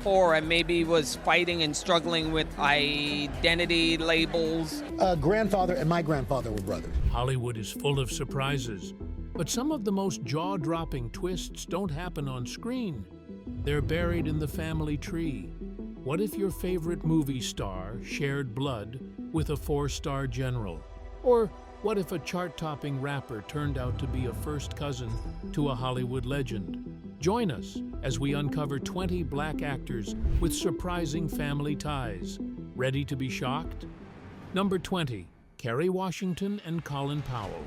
before and maybe was fighting and struggling with identity labels? Grandfather and my grandfather were brothers. Hollywood is full of surprises, but some of the most jaw-dropping twists don't happen on screen. They're buried in the family tree. What if your favorite movie star shared blood with a four-star general? Or what if a chart-topping rapper turned out to be a first cousin to a Hollywood legend? Join us as we uncover 20 black actors with surprising family ties. Ready to be shocked? Number 20, Kerry Washington and Colin Powell.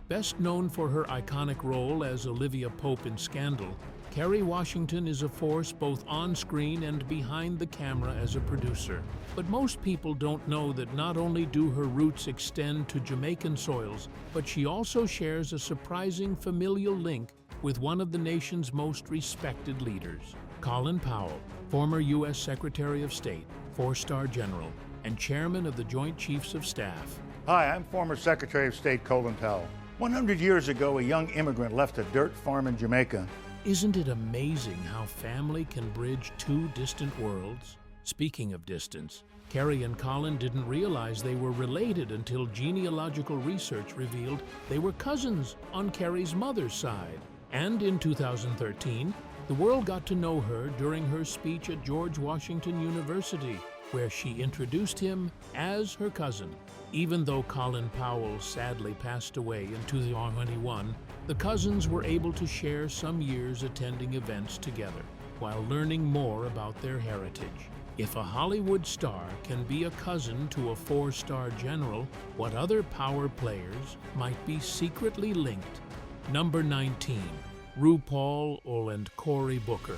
Best known for her iconic role as Olivia Pope in Scandal, Kerry Washington is a force both on-screen and behind the camera as a producer. But most people don't know that not only do her roots extend to Jamaican soils, but she also shares a surprising familial link with one of the nation's most respected leaders. Colin Powell, former U.S. Secretary of State, four-star general, and chairman of the Joint Chiefs of Staff. Hi, I'm former Secretary of State Colin Powell. 100 years ago, a young immigrant left a dirt farm in Jamaica. Isn't it amazing how family can bridge two distant worlds? Speaking of distance, Kerry and Colin didn't realize they were related until genealogical research revealed they were cousins on Kerry's mother's side. And in 2013, the world got to know her during her speech at George Washington University, where she introduced him as her cousin. Even though Colin Powell sadly passed away in 2021, the cousins were able to share some years attending events together while learning more about their heritage. If a Hollywood star can be a cousin to a four-star general, what other power players might be secretly linked? Number 19, RuPaul and Cory Booker.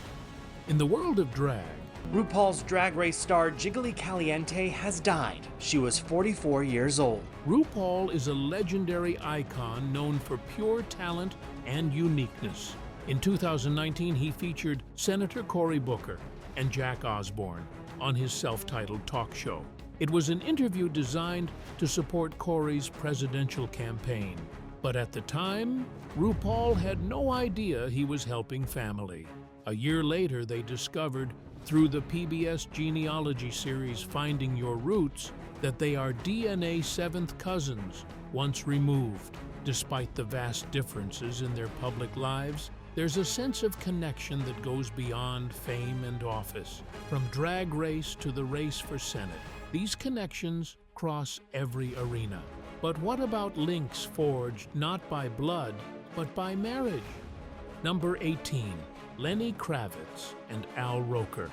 In the world of drag, RuPaul's Drag Race star Jiggly Caliente has died. She was 44 years old. RuPaul is a legendary icon known for pure talent and uniqueness. In 2019, he featured Senator Cory Booker and Jack Osbourne on his self-titled talk show. It was an interview designed to support Cory's presidential campaign. But at the time, RuPaul had no idea he was helping family. A year later, they discovered through the PBS genealogy series Finding Your Roots that they are DNA seventh cousins, once removed. Despite the vast differences in their public lives, there's a sense of connection that goes beyond fame and office. From Drag Race to the race for Senate, these connections cross every arena. But what about links forged not by blood, but by marriage? Number 18. Lenny Kravitz and Al Roker.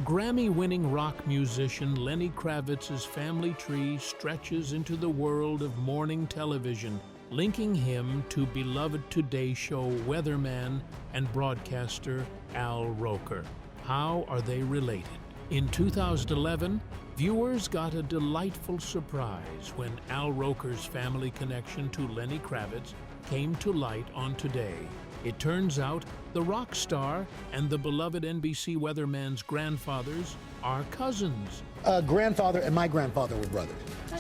Grammy-winning rock musician Lenny Kravitz's family tree stretches into the world of morning television, linking him to beloved Today Show weatherman and broadcaster Al Roker. How are they related? In 2011, viewers got a delightful surprise when Al Roker's family connection to Lenny Kravitz came to light on Today. It turns out the rock star and the beloved NBC weatherman's grandfathers are cousins. Grandfather and my grandfather were brothers.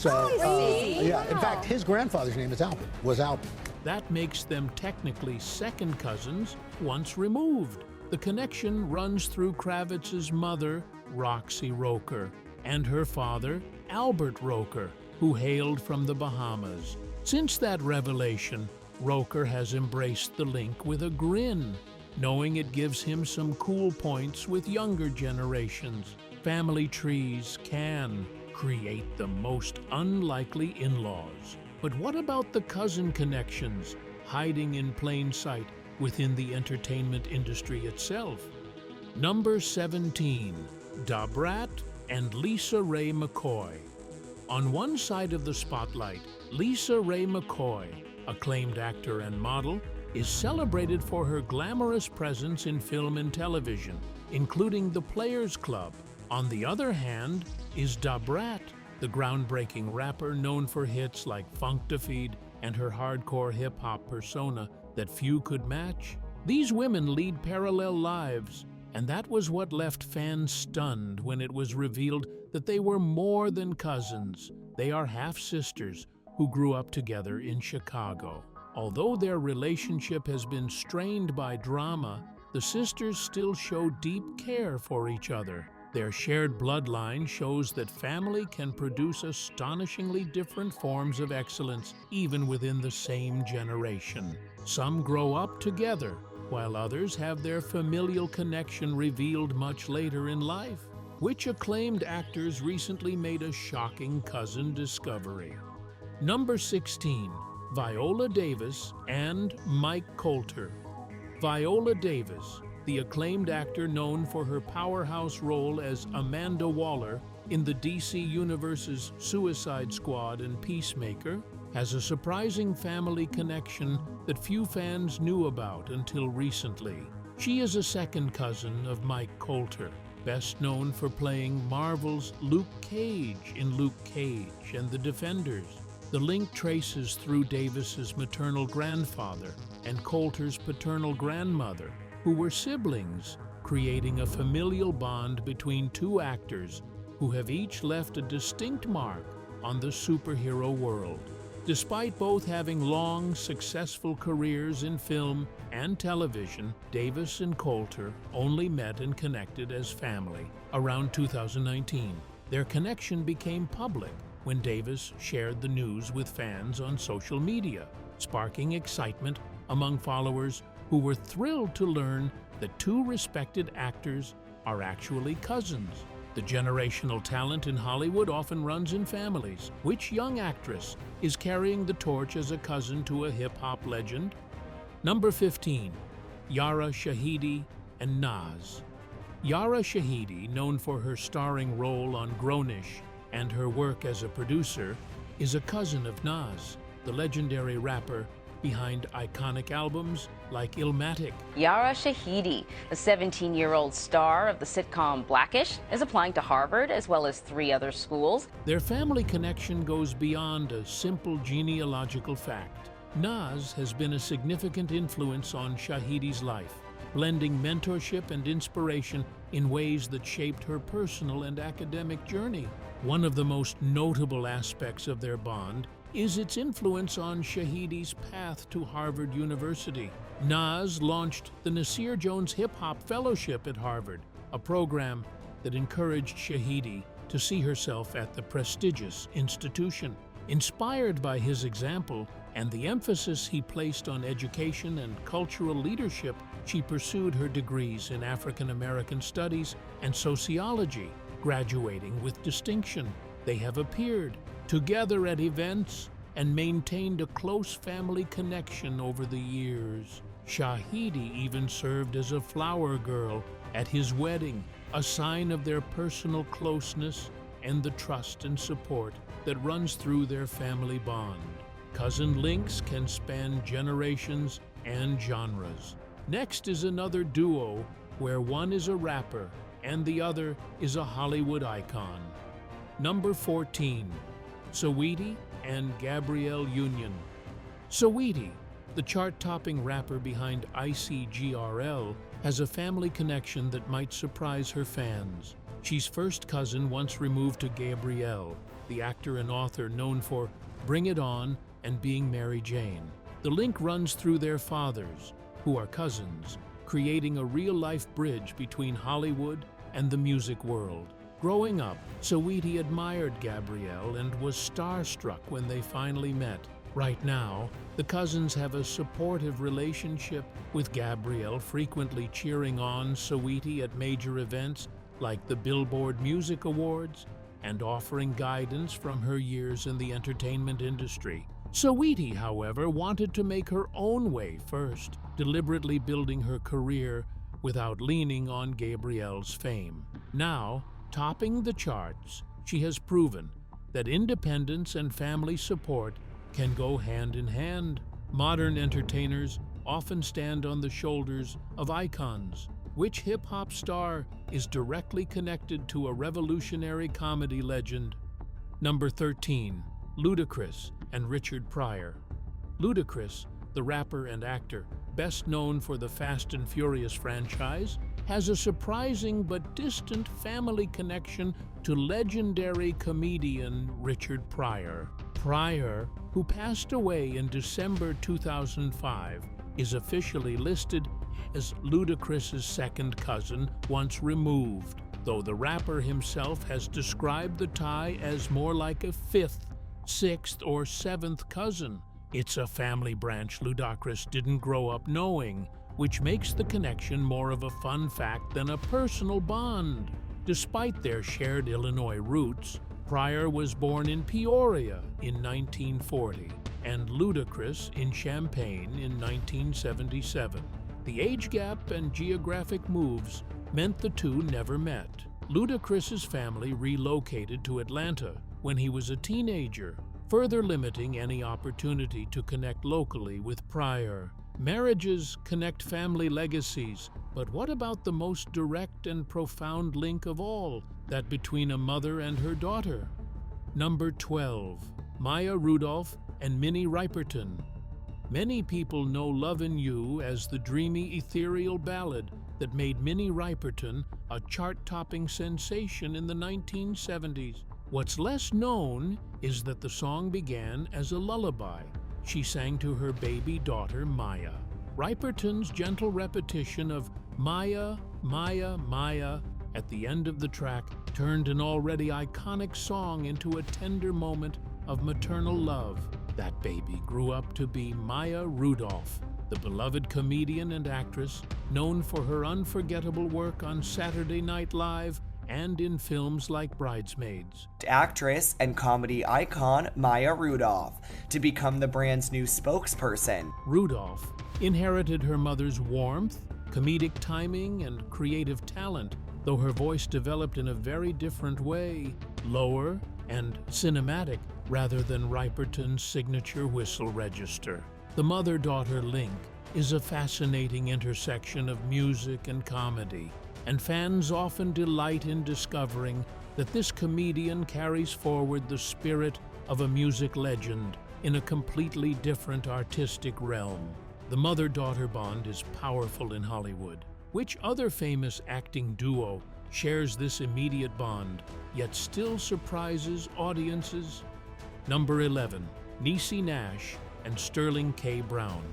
Yeah, in fact, his grandfather's name was Albert. That makes them technically second cousins once removed. The connection runs through Kravitz's mother, Roxy Roker, and her father, Albert Roker, who hailed from the Bahamas. Since that revelation, Roker has embraced the link with a grin, knowing it gives him some cool points with younger generations. Family trees can create the most unlikely in-laws. But what about the cousin connections hiding in plain sight within the entertainment industry itself? Number 17, Brat and Lisa Raye McCoy. On one side of the spotlight, Lisa Raye McCoy, acclaimed actor and model, is celebrated for her glamorous presence in film and television, including The Players Club. On the other hand is Brat, the groundbreaking rapper known for hits like Funk Da Feed and her hardcore hip-hop persona that few could match. These women lead parallel lives, and that was what left fans stunned when it was revealed that they were more than cousins. They are half-sisters who grew up together in Chicago. Although their relationship has been strained by drama, the sisters still show deep care for each other. Their shared bloodline shows that family can produce astonishingly different forms of excellence even within the same generation. Some grow up together, while others have their familial connection revealed much later in life. Which acclaimed actors recently made a shocking cousin discovery? Number 16, Viola Davis and Mike Colter. Viola Davis, the acclaimed actor known for her powerhouse role as Amanda Waller in the DC Universe's Suicide Squad and Peacemaker, has a surprising family connection that few fans knew about until recently. She is a second cousin of Mike Colter, best known for playing Marvel's Luke Cage in Luke Cage and The Defenders. The link traces through Davis's maternal grandfather and Colter's paternal grandmother, who were siblings, creating a familial bond between two actors who have each left a distinct mark on the superhero world. Despite both having long, successful careers in film and television, Davis and Colter only met and connected as family around 2019. Their connection became public when Davis shared the news with fans on social media, sparking excitement among followers who were thrilled to learn that two respected actors are actually cousins. The generational talent in Hollywood often runs in families. Which young actress is carrying the torch as a cousin to a hip-hop legend? Number 15, Yara Shahidi and Nas. Yara Shahidi, known for her starring role on Grownish and her work as a producer, is a cousin of Nas, the legendary rapper behind iconic albums like Illmatic. Yara Shahidi, the 17-year-old star of the sitcom Blackish, is applying to Harvard as well as 3 other schools. Their family connection goes beyond a simple genealogical fact. Nas has been a significant influence on Shahidi's life, blending mentorship and inspiration in ways that shaped her personal and academic journey. One of the most notable aspects of their bond is its influence on Shahidi's path to Harvard University. Nas launched the Nasir Jones Hip Hop Fellowship at Harvard, a program that encouraged Shahidi to see herself at the prestigious institution. Inspired by his example and the emphasis he placed on education and cultural leadership, she pursued her degrees in African American Studies and Sociology, graduating with distinction. They have appeared together at events and maintained a close family connection over the years. Shahidi even served as a flower girl at his wedding, a sign of their personal closeness and the trust and support that runs through their family bond. Cousin links can span generations and genres. Next is another duo where one is a rapper and the other is a Hollywood icon. Number 14, Saweetie and Gabrielle Union. Saweetie, the chart-topping rapper behind ICGRL, has a family connection that might surprise her fans. She's first cousin once removed to Gabrielle, the actor and author known for Bring It On and Being Mary Jane. The link runs through their fathers, who are cousins, creating a real-life bridge between Hollywood and the music world. Growing up, Saweetie admired Gabrielle and was starstruck when they finally met. Right now, the cousins have a supportive relationship, with Gabrielle frequently cheering on Saweetie at major events like the Billboard Music Awards and offering guidance from her years in the entertainment industry. Saweetie, however, wanted to make her own way first, deliberately building her career without leaning on Gabrielle's fame. Now, topping the charts, she has proven that independence and family support can go hand in hand. Modern entertainers often stand on the shoulders of icons. Which hip-hop star is directly connected to a revolutionary comedy legend? Number 13, Ludacris and Richard Pryor. Ludacris, the rapper and actor, best known for the Fast and Furious franchise, has a surprising but distant family connection to legendary comedian Richard Pryor. Pryor, who passed away in December 2005, is officially listed as Ludacris's second cousin once removed, though the rapper himself has described the tie as more like a fifth, sixth, or seventh cousin. It's a family branch Ludacris didn't grow up knowing, which makes the connection more of a fun fact than a personal bond. Despite their shared Illinois roots, Pryor was born in Peoria in 1940 and Ludacris in Champaign in 1977. The age gap and geographic moves meant the two never met. Ludacris's family relocated to Atlanta when he was a teenager, further limiting any opportunity to connect locally with Pryor. Marriages connect family legacies, but what about the most direct and profound link of all, that between a mother and her daughter? Number 12. Maya Rudolph and Minnie Riperton. Many people know Lovin' You as the dreamy, ethereal ballad that made Minnie Riperton a chart-topping sensation in the 1970s. What's less known is that the song began as a lullaby she sang to her baby daughter, Maya. Riperton's gentle repetition of Maya, Maya, Maya at the end of the track turned an already iconic song into a tender moment of maternal love. That baby grew up to be Maya Rudolph, the beloved comedian and actress known for her unforgettable work on Saturday Night Live and in films like Bridesmaids. Actress and comedy icon Maya Rudolph to become the brand's new spokesperson. Rudolph inherited her mother's warmth, comedic timing, and creative talent, though her voice developed in a very different way, lower and cinematic rather than Riperton's signature whistle register. The mother-daughter link is a fascinating intersection of music and comedy, and fans often delight in discovering that this comedian carries forward the spirit of a music legend in a completely different artistic realm. The mother-daughter bond is powerful in Hollywood. Which other famous acting duo shares this immediate bond, yet still surprises audiences? Number 11, Niecy Nash and Sterling K. Brown.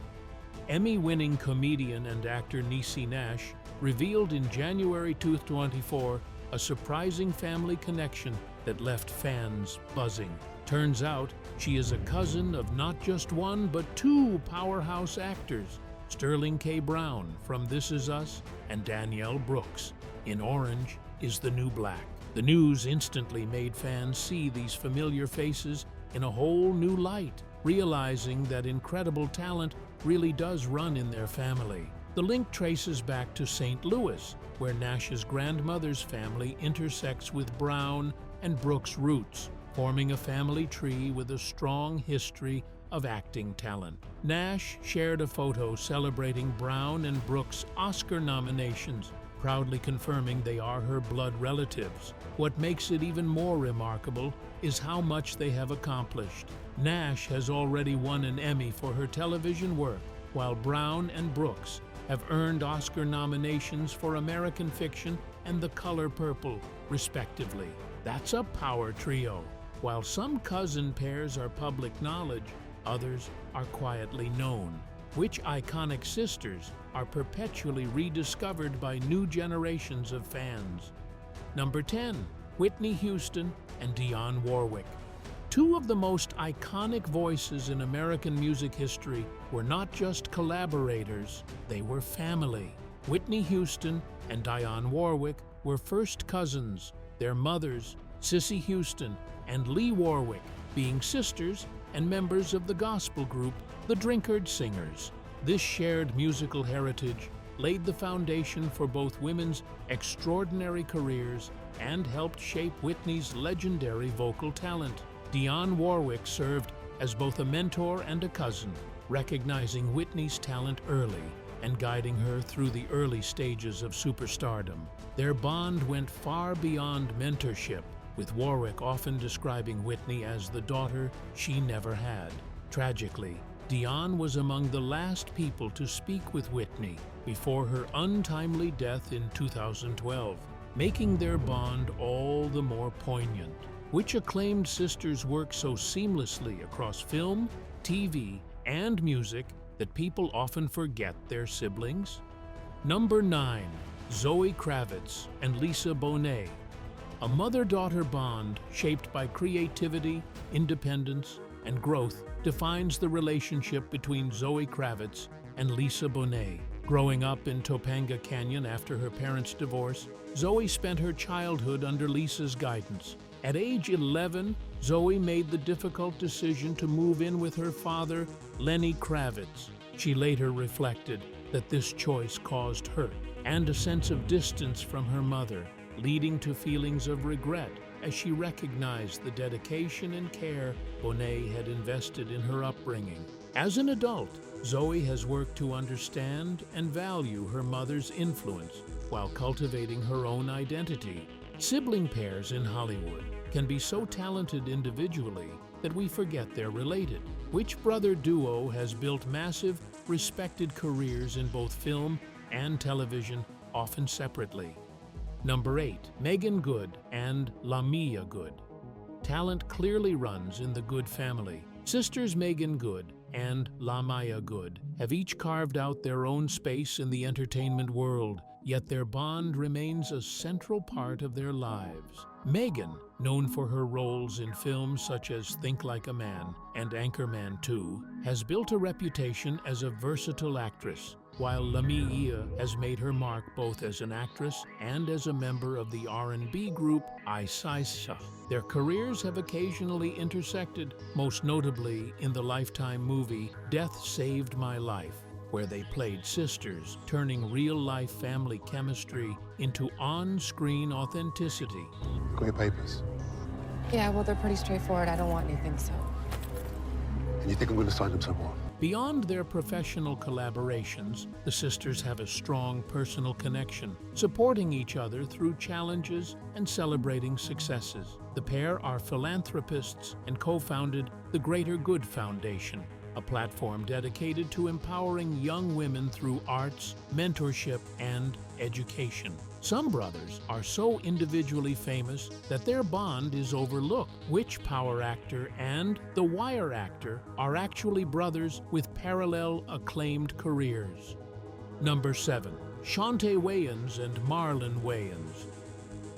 Emmy-winning comedian and actor Niecy Nash revealed in January 2024 a surprising family connection that left fans buzzing. Turns out she is a cousin of not just one but two powerhouse actors, Sterling K. Brown from This Is Us and Danielle Brooks in Orange Is the New Black. The news instantly made fans see these familiar faces in a whole new light, realizing that incredible talent really does run in their family. The link traces back to St. Louis, where Nash's grandmother's family intersects with Brown and Brooks' roots, forming a family tree with a strong history of acting talent. Nash shared a photo celebrating Brown and Brooks' Oscar nominations, proudly confirming they are her blood relatives. What makes it even more remarkable is how much they have accomplished. Nash has already won an Emmy for her television work, while Brown and Brooks have earned Oscar nominations for American Fiction and The Color Purple, respectively. That's a power trio. While some cousin pairs are public knowledge, others are quietly known. Which iconic sisters are perpetually rediscovered by new generations of fans? Number 10, Whitney Houston and Dionne Warwick. Two of the most iconic voices in American music history were not just collaborators, they were family. Whitney Houston and Dionne Warwick were first cousins, their mothers, Cissy Houston and Lee Warwick, being sisters and members of the gospel group, the Drinkard Singers. This shared musical heritage laid the foundation for both women's extraordinary careers and helped shape Whitney's legendary vocal talent. Dionne Warwick served as both a mentor and a cousin, recognizing Whitney's talent early and guiding her through the early stages of superstardom. Their bond went far beyond mentorship, with Warwick often describing Whitney as the daughter she never had. Tragically, Dionne was among the last people to speak with Whitney before her untimely death in 2012, making their bond all the more poignant. Which acclaimed sisters work so seamlessly across film, TV, and music that people often forget their siblings? Number 9. Zoe Kravitz and Lisa Bonet. A mother-daughter bond shaped by creativity, independence, and growth defines the relationship between Zoe Kravitz and Lisa Bonet. Growing up in Topanga Canyon after her parents' divorce, Zoe spent her childhood under Lisa's guidance. At age 11, Zoe made the difficult decision to move in with her father, Lenny Kravitz. She later reflected that this choice caused hurt and a sense of distance from her mother, leading to feelings of regret as she recognized the dedication and care Bonet had invested in her upbringing. As an adult, Zoe has worked to understand and value her mother's influence while cultivating her own identity. Sibling pairs in Hollywood can be so talented individually that we forget they're related. Which brother duo has built massive, respected careers in both film and television, often separately? Number 8. Meagan Good and Lamia Good. Talent clearly runs in the Good family. Sisters Meagan Good and Lamia Good have each carved out their own space in the entertainment world, yet their bond remains a central part of their lives. Meagan, known for her roles in films such as Think Like a Man and Anchorman 2, has built a reputation as a versatile actress, while Lamia has made her mark both as an actress and as a member of the R&B group Isaisa. Their careers have occasionally intersected, most notably in the Lifetime movie Death Saved My Life, where they played sisters, turning real-life family chemistry into on-screen authenticity. Got your papers? Yeah, well, they're pretty straightforward. I don't want anything, so. And you think I'm going to sign them somewhere? Beyond their professional collaborations, the sisters have a strong personal connection, supporting each other through challenges and celebrating successes. The pair are philanthropists and co-founded the Greater Good Foundation, a platform dedicated to empowering young women through arts, mentorship, and education. Some brothers are so individually famous that their bond is overlooked. Which Power actor and The Wire actor are actually brothers with parallel acclaimed careers? Number 7. Chaunte Wayans and Marlon Wayans.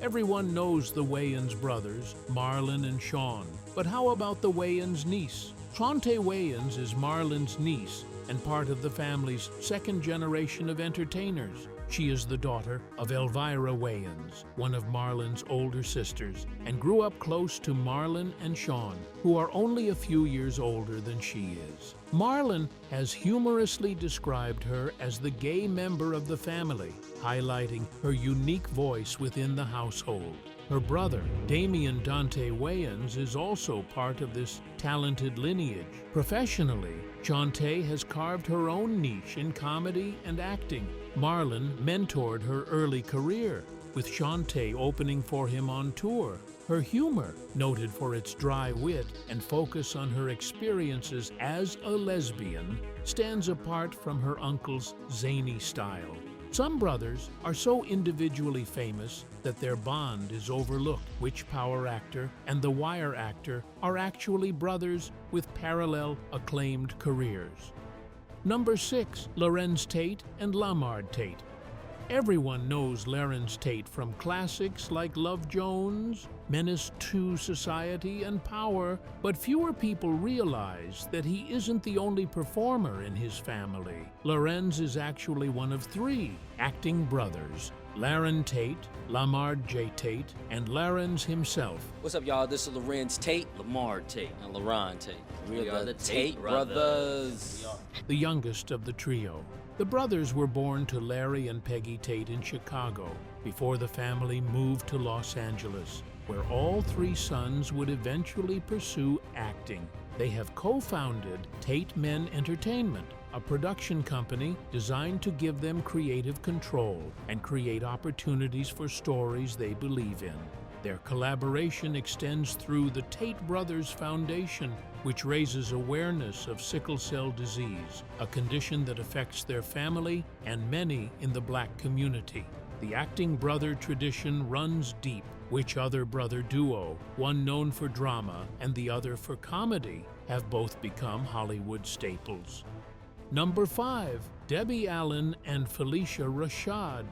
Everyone knows the Wayans brothers, Marlon and Sean, but how about the Wayans niece? Chaunte Wayans is Marlon's niece and part of the family's second generation of entertainers. She is the daughter of Elvira Wayans, one of Marlon's older sisters, and grew up close to Marlon and Sean, who are only a few years older than she is. Marlon has humorously described her as the gay member of the family, highlighting her unique voice within the household. Her brother, Damian Dante Wayans, is also part of this talented lineage. Professionally, Chaunte has carved her own niche in comedy and acting. Marlon mentored her early career, with Chaunte opening for him on tour. Her humor, noted for its dry wit and focus on her experiences as a lesbian, stands apart from her uncle's zany style. Some brothers are so individually famous that their bond is overlooked. Which Power actor and The Wire actor are actually brothers with parallel acclaimed careers? Number 6. Larenz Tate and Lamar Tate. Everyone knows Larenz Tate from classics like Love Jones, Menace to Society, and Power, but fewer people realize that he isn't the only performer in his family. Larenz is actually one of 3 acting brothers: Laren Tate, Lamar J. Tate, and Larenz himself. What's up, y'all? This is Larenz Tate, Lamar Tate, and Laron Tate. We are the Tate brothers. The youngest of the trio. The brothers were born to Larry and Peggy Tate in Chicago before the family moved to Los Angeles, where all 3 sons would eventually pursue acting. They have co-founded Tate Men Entertainment, a production company designed to give them creative control and create opportunities for stories they believe in. Their collaboration extends through the Tate Brothers Foundation, which raises awareness of sickle cell disease, a condition that affects their family and many in the Black community. The acting brother tradition runs deep. Which other brother duo, one known for drama and the other for comedy, have both become Hollywood staples? Number 5, Debbie Allen and Felicia Rashad.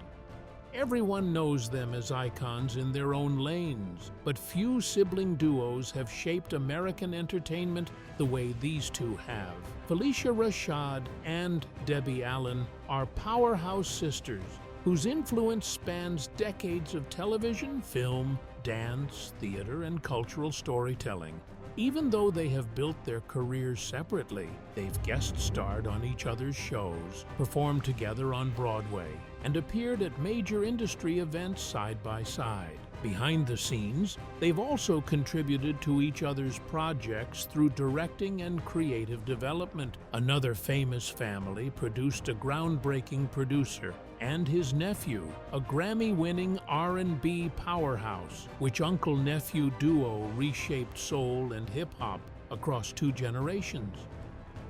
Everyone knows them as icons in their own lanes, but few sibling duos have shaped American entertainment the way these two have. Felicia Rashad and Debbie Allen are powerhouse sisters whose influence spans decades of television, film, dance, theater, and cultural storytelling. Even though they have built their careers separately, they've guest-starred on each other's shows, performed together on Broadway, and appeared at major industry events side by side. Behind the scenes, they've also contributed to each other's projects through directing and creative development. Another famous family produced a groundbreaking producer and his nephew, a Grammy-winning R&B powerhouse, which uncle-nephew duo reshaped soul and hip-hop across 2 generations.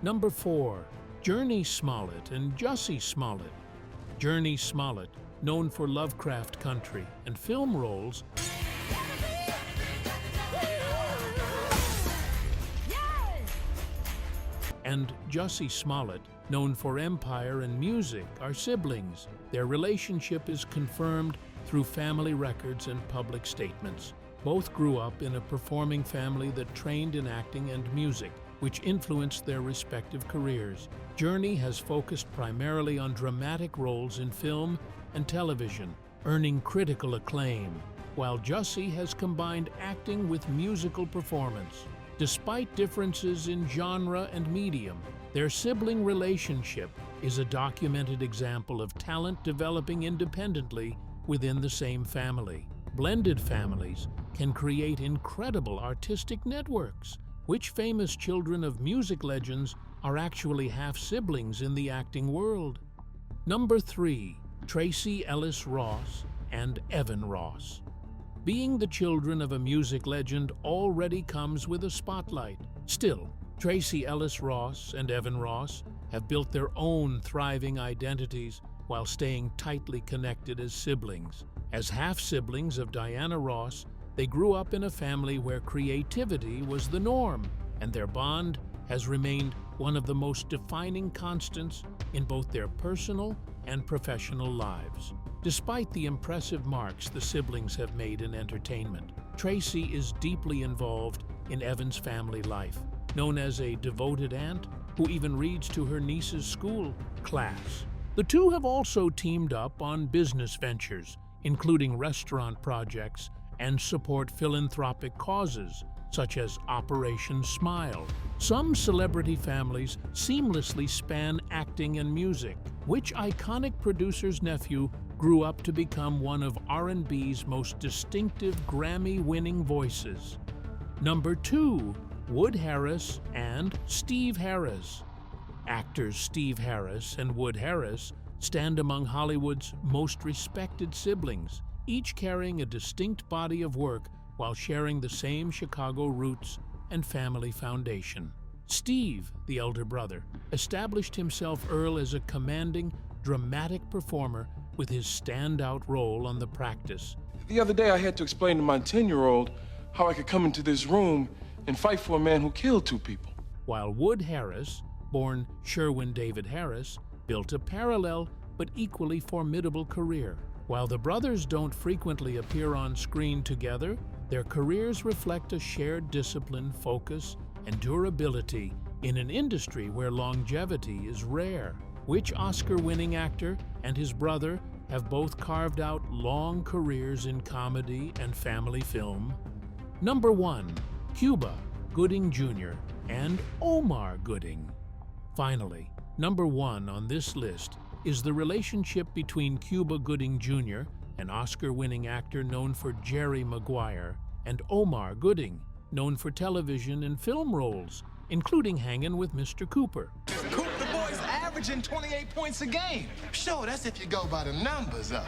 Number 4, Jurnee Smollett and Jussie Smollett. Jurnee Smollett, known for Lovecraft Country and film roles, and Jussie Smollett, known for Empire and music, are siblings. Their relationship is confirmed through family records and public statements. Both grew up in a performing family that trained in acting and music, which influenced their respective careers. Jurnee has focused primarily on dramatic roles in film and television, earning critical acclaim, while Jussie has combined acting with musical performance. Despite differences in genre and medium, their sibling relationship is a documented example of talent developing independently within the same family. Blended families can create incredible artistic networks. Which famous children of music legends are actually half-siblings in the acting world? Number 3, Tracee Ellis Ross and Evan Ross. Being the children of a music legend already comes with a spotlight. Still, Tracee Ellis Ross and Evan Ross have built their own thriving identities while staying tightly connected as siblings. As half-siblings of Diana Ross, they grew up in a family where creativity was the norm, and their bond has remained one of the most defining constants in both their personal and professional lives. Despite the impressive marks the siblings have made in entertainment, Tracee is deeply involved in Evan's family life, known as a devoted aunt who even reads to her niece's school class. The two have also teamed up on business ventures, including restaurant projects, and support philanthropic causes, such as Operation Smile. Some celebrity families seamlessly span acting and music. Which iconic producer's nephew grew up to become one of R&B's most distinctive Grammy-winning voices? Number 2, Wood Harris and Steve Harris. Actors Steve Harris and Wood Harris stand among Hollywood's most respected siblings, each carrying a distinct body of work while sharing the same Chicago roots and family foundation. Steve, the elder brother, established himself early as a commanding, dramatic performer with his standout role on The Practice. The other day I had to explain to my 10-year-old how I could come into this room and fight for a man who killed 2 people. While Wood Harris, born Sherwin David Harris, built a parallel but equally formidable career. While the brothers don't frequently appear on screen together, their careers reflect a shared discipline, focus, and durability in an industry where longevity is rare. Which Oscar-winning actor and his brother have both carved out long careers in comedy and family film? Number 1, Cuba Gooding Jr. and Omar Gooding. Finally, number 1 on this list is the relationship between Cuba Gooding Jr., an Oscar-winning actor known for Jerry Maguire, and Omar Gooding, known for television and film roles, including Hangin' with Mr. Cooper. Coop, the boy's averaging 28 points a game. Sure, that's if you go by the numbers up.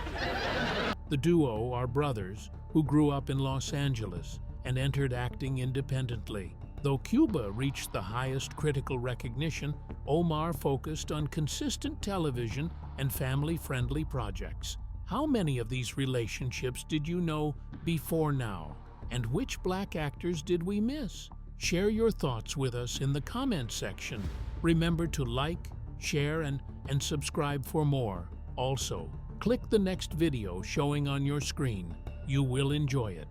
The duo are brothers who grew up in Los Angeles and entered acting independently. Though Cuba reached the highest critical recognition, Omar focused on consistent television and family-friendly projects. How many of these relationships did you know before now? And which black actors did we miss? Share your thoughts with us in the comments section. Remember to like, share, and subscribe for more. Also, click the next video showing on your screen. You will enjoy it.